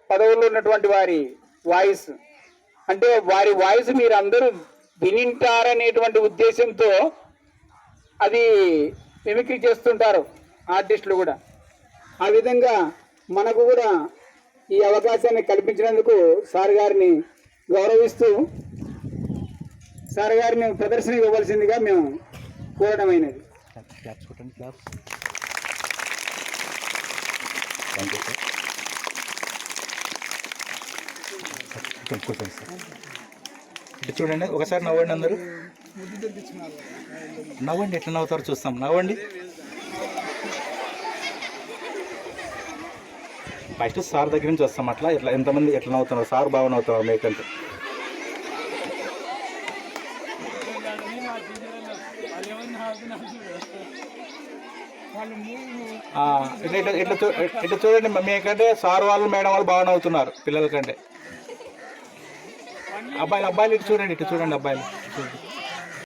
పదవుల్లో ఉన్నటువంటి వారి వాయిస్, అంటే వారి వాయిస్ మీరు అందరూ వినింటారనేటువంటి ఉద్దేశంతో అది మిమిక్రీ చేస్తుంటారు ఆర్టిస్టులు కూడా. ఆ విధంగా మనకు కూడా ఈ అవకాశాన్ని కల్పించినందుకు సార్ గారిని గౌరవిస్తూ సార్ గారిని ప్రదర్శన ఇవ్వవలసిందిగా మేము కోరడమైనది. చూడండి, ఒకసారి నవ్వండి, అందరూ నవ్వండి, ఎట్లా నవ్వుతారో చూస్తాం. నవ్వండి. ఫస్ట్ సార్ దగ్గర నుంచి వస్తాం. అట్లా ఎట్లా ఎంతమంది ఎట్లా నవ్వుతున్నారు, సార్ బాగా నవ్వుతున్నారు మేకంటే. ఇట్లా చూడండి, మీకంటే సార్ వాళ్ళు మేడం వాళ్ళు బాగా నవ్వుతున్నారు పిల్లల కంటే. అబ్బాయిలు ఇటు చూడండి, అబ్బాయిలు చూడండి.